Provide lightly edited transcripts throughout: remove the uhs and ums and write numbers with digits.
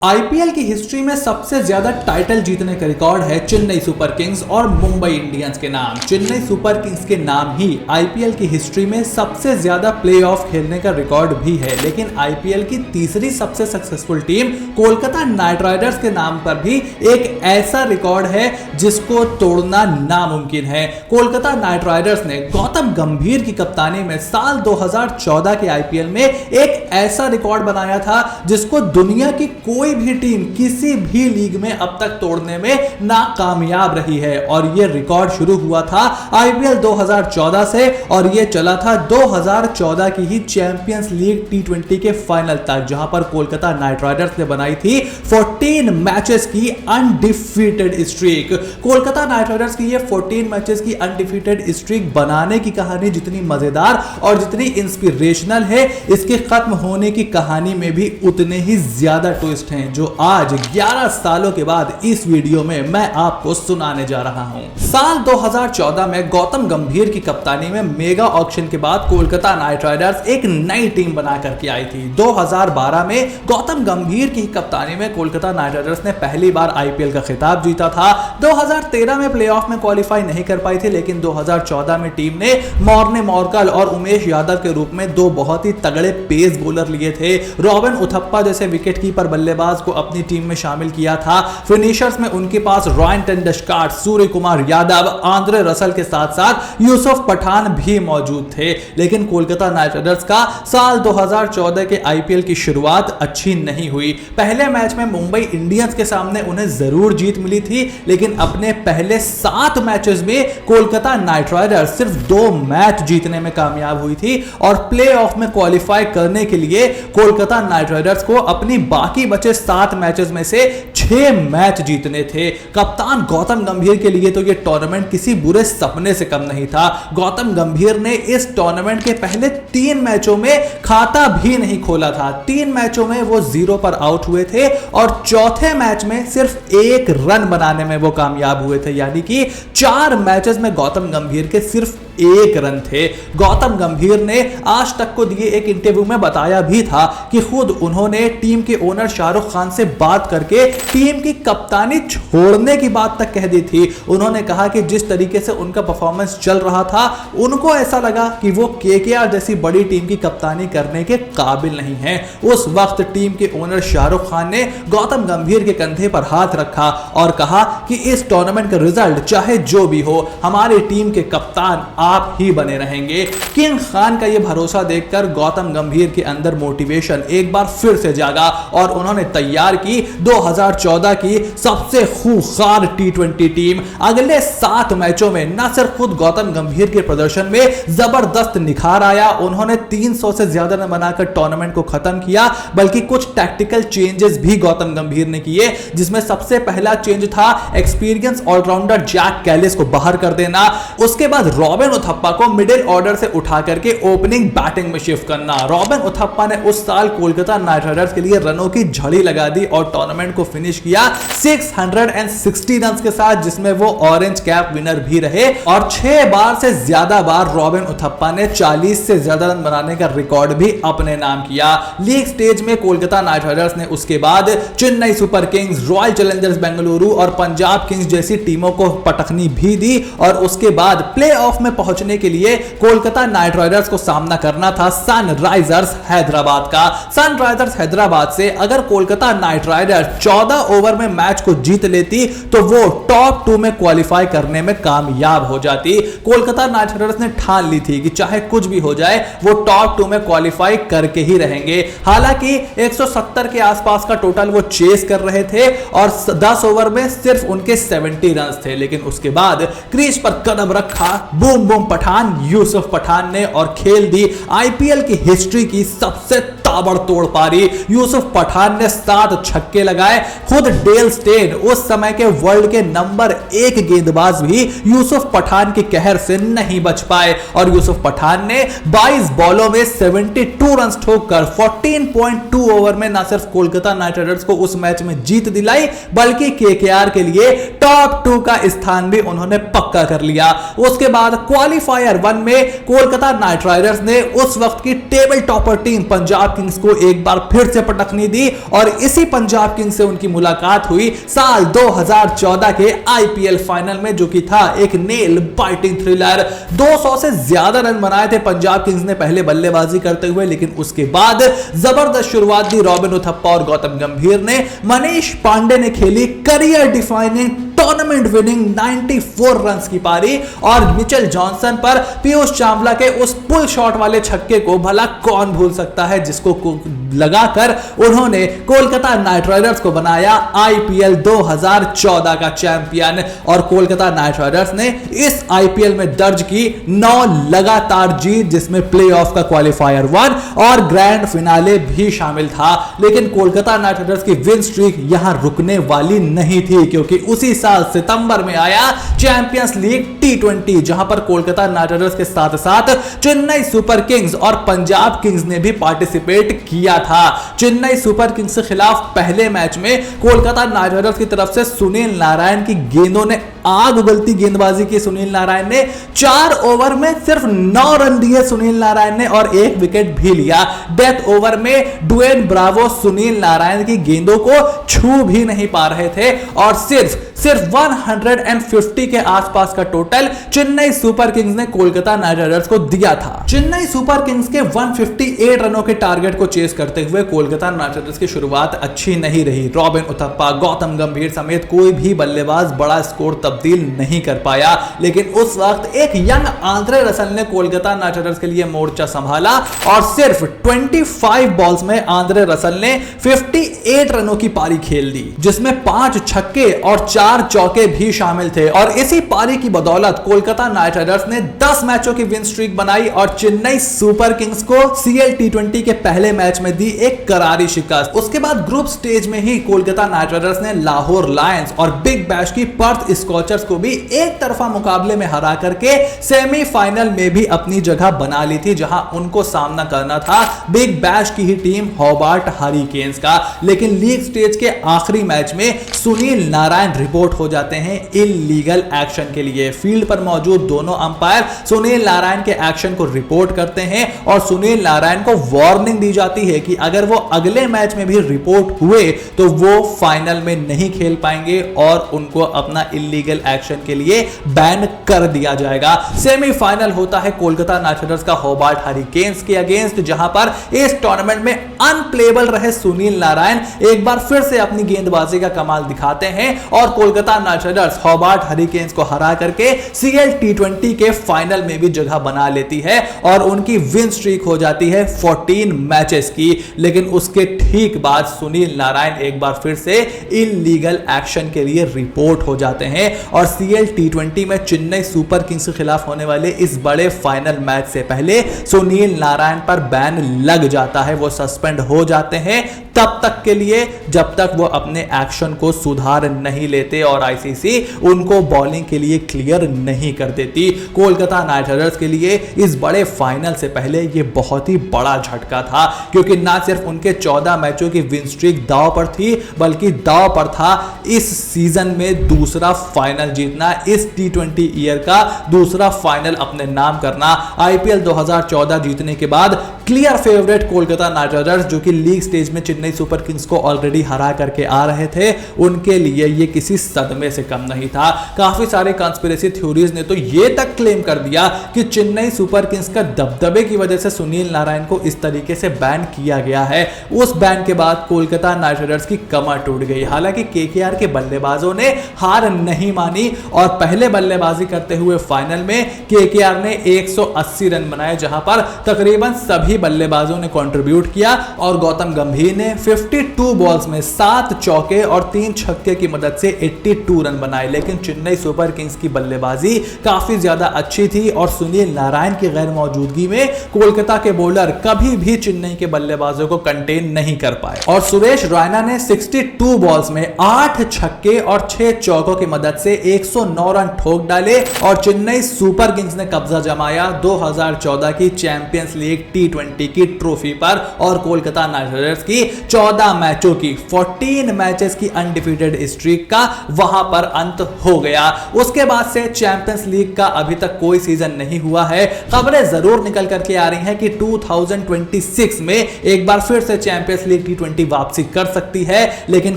IPL की history में सबसे ज्यादा टाइटल जीतने का रिकॉर्ड है चेन्नई सुपर किंग्स और मुंबई इंडियंस के नाम। चेन्नई सुपर किंग्स के नाम ही आईपीएल की हिस्ट्री में सबसे ज्यादा प्लेऑफ खेलने का रिकॉर्ड भी है, लेकिन आईपीएल की तीसरी सबसे successful team Kolkata night Riders के नाम पर भी एक ऐसा रिकॉर्ड है जिसको तोड़ना नामुमकिन है। कोलकाता नाइट राइडर्स ने गौतम गंभीर की कप्तानी में साल 2014 के आईपीएल में एक ऐसा रिकॉर्ड बनाया था जिसको दुनिया की कोई भी टीम किसी भी लीग में अब तक तोड़ने में नाकामयाब रही है। और यह रिकॉर्ड शुरू हुआ था आईपीएल 2014 से और यह चला था 2014 की ही चैंपियंस लीग टी20 के फाइनल तक, जहां पर कोलकाता नाइट राइडर्स ने बनाई थी 14 मैचेस की undefeated streak. Kolkata night Riders की यह 14 मैचेस की अनडिफीटेड स्ट्रीक बनाने की कहानी जितनी मजेदार और जितनी इंस्पिरेशनल है, इसके खत्म होने की कहानी में भी उतने ही ज्यादा ट्विस्ट हैं जो आज 11 सालों के बाद इस वीडियो में मैं आपको सुनाने जा रहा हूं। साल 2014 में गौतम गंभीर की कप्तानी में मेगा ऑक्शन के बाद कोलकाता नाइट राइडर्स एक नई टीम बना करके आई थी। 2012 में गौतम गंभीर की कप्तानी में कोलकाता नाइट राइडर्स ने पहली बार आईपीएल का खिताब जीता था। 2013 में प्लेऑफ में क्वालिफाई नहीं कर पाई थी, लेकिन 2014 में टीम ने मॉर्ने मॉर्कल और उमेश यादव के रूप में दो बहुत ही तगड़े पेस बॉलर लिए थे। रॉबिन उथप्पा जैसे विकेटकीपर बल्लेबाज को अपनी टीम में शामिल किया था। फिनिशर्स में उनके पास रॉयन टेंडुलकर, सूर्य कुमार यादव, आंद्रे रसल के साथ साथ यूसुफ पठान भी मौजूद थे। लेकिन कोलकाता नाइट राइडर्स का साल 2014 के आईपीएल की शुरुआत अच्छी नहीं हुई। पहले मैच में मुंबई इंडियंस के सामने उन्हें जरूर जीत मिली थी, लेकिन अपने पहले 7 मैचेस में कोलकाता नाइट राइडर्स सिर्फ 2 मैच जीतने में कामयाब हुई थी और प्लेऑफ में क्वालिफाई करने के लिए कोलकाता नाइट राइडर्स को अपनी बाकी बचे 7 मैचेस में से 6 मैच जीतने थे। कप्तान गौतम गंभीर के लिए तो यह टूर्नामेंट किसी बुरे सपने से कम नहीं था। गौतम गंभीर ने इस टूर्नामेंट के पहले 3 मैचों में खाता भी नहीं खोला था। 3 मैचों में वो 0 पर आउट हुए थे और चौथे मैच में सिर्फ 1 रन बनाने में वो कामयाब हुए थे, यानी कि 4 मैचेस में गौतम गंभीर के सिर्फ 1 रन थे। गौतम गंभीर ने आज तक को दिए एक इंटरव्यू में बताया भी था कि खुद उन्होंने टीम के ओनर शाहरुख खान से बात करके टीम की कप्तानी छोड़ने की बात तक कह दी थी। उन्होंने कहा कि जिस तरीके से उनका परफॉर्मेंस चल रहा था, उनको ऐसा लगा कि वो केकेआर जैसी बड़ी टीम की कप्तानी करने के काबिल नहीं है। उस वक्त टीम के ओनर शाहरुख खान ने गौतम गंभीर के कंधे पर हाथ रखा और कहा कि इस टूर्नामेंट का रिजल्ट चाहे जो भी हो, हमारी टीम के कप्तान आप ही बने रहेंगे। किंग खान का यह भरोसा देखकर गौतम गंभीर के अंदर मोटिवेशन एक बार फिर से जागा और उन्होंने तैयार की 2014 की सबसे खूंखार टी20 टीम। अगले 7 मैचों में न सिर्फ खुद गौतम गंभीर के प्रदर्शन में जबरदस्त निखार आया, उन्होंने 300 से ज्यादा रन बनाकर टूर्नामेंट को खत्म किया, बल्कि कुछ टैक्टिकल चेंजेस भी गौतम गंभीर ने किए, जिसमें सबसे पहला चेंज था एक्सपीरियंस ऑलराउंडर जैक कैलिस को बाहर कर देना। उसके बाद रॉबिन उथप्पा को मिडिल ऑर्डर से उठा करके ओपनिंग बैटिंग में शिफ्ट करना। रॉबिन उथप्पा ने उस साल कोलकाता नाइट राइडर्स के लिए रनों की झड़ी लगा दी और टूर्नामेंट को फिनिश किया 660 रन के साथ, जिसमें वो ऑरेंज कैप विनर भी रहे। और 6 बार से ज्यादा बार रॉबिन उथप्पा ने 40 से ज्यादा रन बनाने का रिकॉर्ड भी अपने नाम किया। लीग स्टेज में कोलकाता नाइट राइडर्स ने उसके बाद Chennai super Kings, royal Challengers Bengaluru और पंजाब किंग्स जैसी टीमों को पटखनी भी दी और उसके बाद प्लेऑफ में पहुंचने के लिए कोलकाता नाइट राइडर्स को सामना करना था सनराइजर्स हैदराबाद का। सनराइजर्स हैदराबाद से अगर कोलकाता नाइट राइडर्स 14 ओवर में मैच को जीत लेती तो वो टॉप 2 में क्वालिफाई करने में कामयाब हो जाती। कोलकाता नाइट राइडर्स ने ठान ली थी कि चाहे कुछ भी हो जाए वो टॉप 2 में क्वालिफाई करके ही रहेंगे। हालांकि 170 के आसपास का टोटल वो चेस कर रहे थे और 10 ओवर में सिर्फ उनके 70 रन थे, लेकिन उसके बाद क्रीज पर कदम रखा बूम बूम पठान, यूसुफ पठान ने, और खेल दी आईपीएल की हिस्ट्री की सबसे ताबड़तोड़ पारी। यूसुफ पठान ने 7 छक्के लगाए। खुद डेल स्टेन, उस समय के वर्ल्ड के नंबर 1 गेंदबाज भी यूसुफ पठान की कहर से नहीं बच पाए और यूसुफ पठान ने 22 बॉलों में 72 रन ठोककर 14.2 ओवर में न सिर्फ कोलकाता नाइट राइडर्स को उस मैच में जीत दिलाई, बल्कि केकेआर के लिए टॉप 2 का स्थान भी उन्होंने पक्का कर लिया। उसके बाद क्वालिफायर 1 में कोलकाता नाइट राइडर्स ने उस वक्त की table topper team Punjab Kings को एक बार फिर से पटखनी दी और इसी पंजाब किंग्स से उनकी मुलाकात हुई साल 2014 के आईपीएल फाइनल में, जो कि था एक नेल बाइटिंग थ्रिलर। 200 से ज्यादा रन बनाए थे पंजाब किंग्स ने पहले बल्लेबाजी करते हुए, लेकिन उसके बाद जबरदस्त शुरुआत दी रॉबिन उथप्पा और गौतम गंभीर ने। मनीष पांडे ने खेली career defining tournament winning 94 runs की पारी और मिचेल जॉनसन पर पीयूष चावला के उस पुल शॉट वाले छक्के को भला कौन भूल सकता है, जिसको लगाकर उन्होंने कोलकाता नाइट राइडर्स को बनाया आईपीएल 2014 का चैंपियन। और कोलकाता नाइट राइडर्स ने इस आईपीएल में दर्ज की 9 लगातार जीत, जिसमें प्लेऑफ का क्वालिफायर 1 और ग्रैंड फिनाले भी शामिल था। लेकिन कोलकाता नाइट राइडर्स की विन स्ट्रीक यहां रुकने वाली नहीं थी, क्योंकि उसी साल सितंबर में आया चैंपियंस लीग T20, जहां पर कोलकाता नाइट राइडर्स के साथ साथ चेन्नई सुपर किंग्स और पंजाब किंग्स ने भी पार्टिसिपेट किया था। चेन्नई सुपर किंग्स के खिलाफ पहले मैच में कोलकाता नाइट राइडर्स की तरफ से सुनील नारायण की गेंदों ने आग उगलती गेंदबाजी की। सुनील नारायण ने 4 ओवर में सिर्फ 9 रन दिए सुनील नारायण ने और 1 विकेट भी लिया। डेथ ओवर में ड्वेन ब्रावो सुनील नारायण की गेंदों को छू भी नहीं पा रहे थे और सिर्फ 150 के आसपास का टोटल चेन्नई सुपर किंग्स ने कोलकाता नाइट राइडर्स को दिया था। चेन्नई सुपर किंग्स के 158 रनों के टारगेट को चेस करते हुए कोलकाता नाइट राइडर्स की शुरुआत अच्छी नहीं रही। रॉबिन उथप्पा, गौतम गंभीर समेत कोई भी बल्लेबाज बड़ा स्कोर तब्दील नहीं कर पाया। लेकिन उस वक्त एक यंग आंद्रे रसल ने कोलकाता नाइट राइडर्स के लिए मोर्चा संभाला और सिर्फ 25 बॉल्स में आंद्रे रसल ने 58 रनों की पारी खेल दी, जिसमें 5 छक्के और 4 चौके भी शामिल थे। और इसी पारी की बदौलत कोलकाता नाइट राइडर्स ने 10 मैचों की विन स्ट्रीक बनाई और चेन्नई सुपर किंग्स को सीएल T20 के पहले मैच में दी एक करारी शिकस्त। उसके बाद ग्रुप स्टेज में ही कोलकाता नाइट राइडर्स ने लाहौर लायंस और बिग बैश की पर्थ स्कॉचर्स को भी एक तरफा मुकाबले में हरा करके सेमीफाइनल में भी अपनी जगह बना ली थी, जहां उनको सामना करना था बिग बैश की ही टीम होबार्ट हरिकेन्स का। लेकिन लीग स्टेज के आखिरी मैच में सुनील नारायण रिपोर्ट हो जाते हैं इल्लीगल एक्शन के लिए। फील्ड पर मौजूद दोनों अंपायर सुनील नारायण के एक्शन को रिपोर्ट करते हैं और सुनील नारायण को वार्निंग दी जाती है कि अगर वो अगले मैच में भी रिपोर्ट हुए तो वो फाइनल में नहीं खेल पाएंगे और उनको अपना इल्लीगल एक्शन के लिए बैन कर दिया जाएगा। सेमीफाइनल होता है कोलकाता नाइट राइडर्स का होबार्ट हरिकेन्स के अगेंस्ट, जहां पर इस टूर्नामेंट में अनप्लेबल रहे सुनील नारायण एक बार फिर से अपनी गेंदबाजी का कमाल दिखाते हैं और Kolkata night Riders Hobart hurricanes को हरा करके सीएल T20 के फाइनल में भी जगह बना लेती है और उनकी विन स्ट्रीक हो जाती है 14 मैचेस की। लेकिन उसके ठीक बाद सुनील नारायण एक बार फिर से इल्लीगल एक्शन के लिए रिपोर्ट हो जाते हैं और सीएल T20 में चेन्नई सुपर किंग्स के खिलाफ होने वाले इस बड़े फाइनल मैच से पहले सुनील नारायण पर बैन लग जाता है। वो सस्पेंड हो जाते हैं तब तक के लिए जब तक वो अपने एक्शन को सुधार नहीं लेते और आईसीसी उनको बॉलिंग के लिए क्लियर नहीं कर देती। कोलकाता नाइट राइडर्स के लिए इस बड़े फाइनल से पहले ये बहुत ही बड़ा झटका था, क्योंकि ना सिर्फ उनके 14 मैचों की विन स्ट्रीक दांव पर थी, बल्कि दांव पर था इस सीजन में दूसरा फाइनल जीतना, इस T20 ईयर का दूसरा फाइनल अपने नाम करना। आईपीएल 2014 जीतने के बाद clear favourite Kolkata night Riders, जो कि लीग स्टेज में चेन्नई सुपर किंग्स को ऑलरेडी हरा करके आ रहे थे, उनके लिए ये किसी सदमे से कम नहीं था। काफी सारे कंस्पिरेसी थ्योरीज ने तो ये तक क्लेम कर दिया कि चेन्नई सुपर किंग्स का दबदबे की वजह से सुनील नारायण को इस तरीके से बैन किया गया है। उस बैन के बाद कोलकाता नाइट राइडर्स की कमर टूट गई। हालांकि केकेआर के बल्लेबाजों ने हार नहीं मानी और पहले बल्लेबाजी करते हुए फाइनल में केकेआर ने 180 रन बनाए, जहां पर तकरीबन सभी बल्लेबाजों ने कंट्रीब्यूट किया और गौतम गंभीर ने 52 बॉल्स में 7 चौके और 3 छक्के की मदद से 82 रन बनाए। लेकिन चेन्नई सुपर किंग्स की बल्लेबाजी काफी ज्यादा अच्छी थी और सुनील नारायण की गैर मौजूदगी में कोलकाता के बॉलर कभी भी चेन्नई के बल्लेबाजों को कंटेन नहीं कर पाए और सुरेश रैना ने 62 बॉल्स में 8 छक्के और 6 चौकों की मदद से 109 रन ठोक डाले और चेन्नई सुपर किंग्स ने कब्जा जमाया 2014 की चैंपियंस लीग T20 T20 की ट्रॉफी पर और कोलकाता नाइट राइडर्स की 14 मैचों की 14 मैचेस की अनडिफीटेड स्ट्रीक का वहां पर अंत हो गया। उसके बाद से चैंपियंस लीग का अभी तक कोई सीजन नहीं हुआ है। खबरें जरूर निकल करके आ रही हैं कि 2026 में एक बार फिर से चैंपियंस लीग T20 वापसी कर सकती है, लेकिन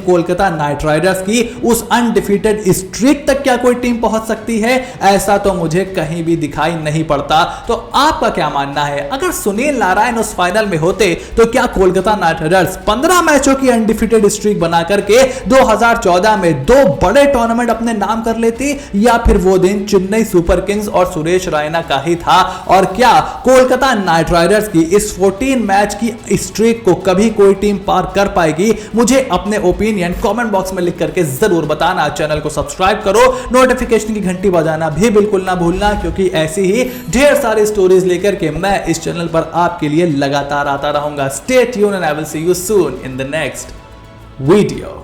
कोलकाता नाइट राइडर्स की उस अनडिफीटेड स्ट्रीक तक क्या कोई टीम पहुंच सकती है, ऐसा तो मुझे कहीं भी दिखाई नहीं पड़ता। तो आपका क्या मानना है? अगर सुनील नारायण उस फाइनल में होते तो क्या कोलकाता नाइट राइडर्स 15 मैचों की अनडिफीटेड स्ट्रीक बना करके 2014 में 2 बड़े टूर्नामेंट अपने नाम कर लेती, या फिर वो दिन चेन्नई सुपर किंग्स और सुरेश रैना का ही था? और क्या कोलकाता नाइट राइडर्स की इस 14 मैच की स्ट्रीक को कभी कोई टीम पार कर पाएगी? मुझे अपने ओपिनियन कमेंट बॉक्स में लिख करके जरूर बताना। चैनल को सब्सक्राइब करो, नोटिफिकेशन की घंटी बजाना भी बिल्कुल ना भूलना, क्योंकि ऐसी ही ढेर सारी स्टोरीज लेकर के मैं इस चैनल पर आपके लिए लगातार आता रहूंगा। Stay tuned and I will see you soon in the next video.